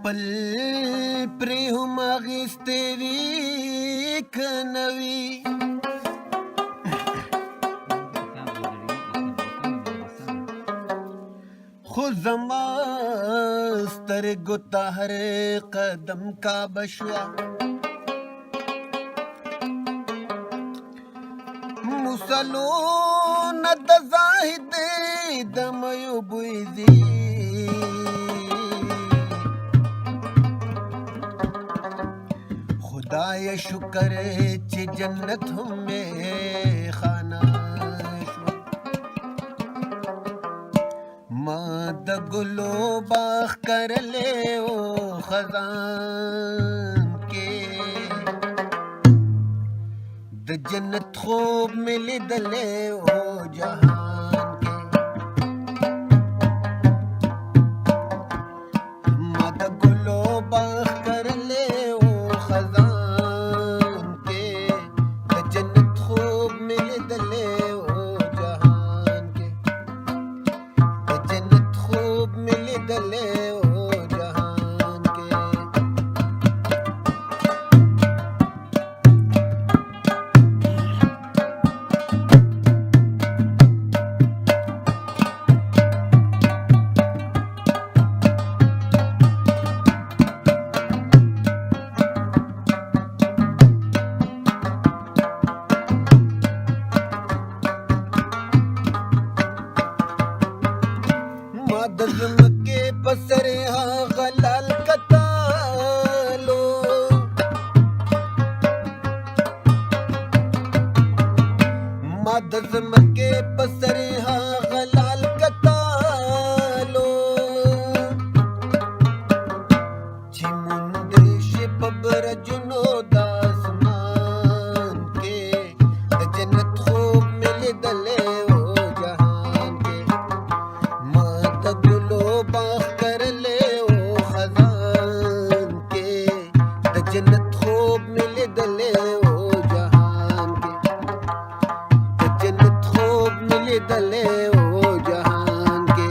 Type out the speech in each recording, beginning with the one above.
خپل پرې هم اخیستې وي که نه وي خو زما سترګو ته هر قدم کعبه شوه موسلونه د زاهد د میو بوی دي خدای شکر چې جنت هم خانه شو ما د ګلو باغ کرلې او خزان کې د جنت خوب مې لیدلې او جهان کې ما د ګلو باغ کرلې او خزان کې د جنت خوب مې لیدلې او جهان کې د جنت خوب مې لیدلې او جهان کې د زمکې په سر هغه لال کتالو ما د زمکې په سر هغه لال کتالو چې موندې شي په برجونو د اسمان کې د جنت خوب مې لیدلې او جهان کې ما د ګلو باغ کرلې او خزان کې د جنت خوب مې لیدلې او جهان کې د جنت خوب مې لیدلې او جهان کې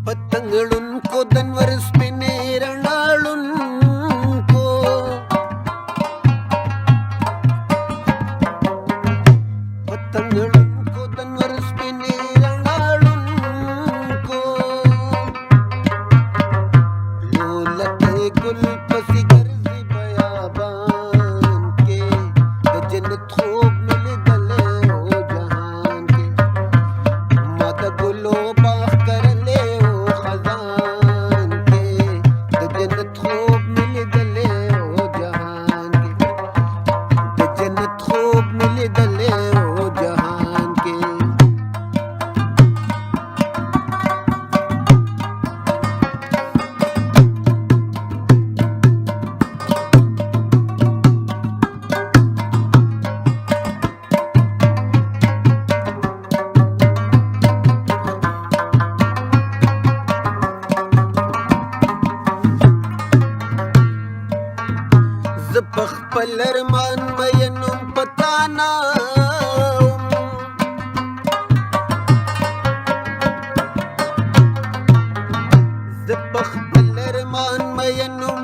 پتنګړونکو دنور سپینې رڼاړونکو پتنګړونکو دنور سپینې رڼاړونکو لولکې ګل پسې ګرځي بیابان کې د جنت خوب مې لیدلې او جهان کې ما د ګلو باغ کرلې او خزان کې د جنت خوب مې لیدلې او جهان کې د جنت خوب مې لیدلې او جهان کې زه په خپل ارمان مینم پتا نه زه په خپل ارمان مینم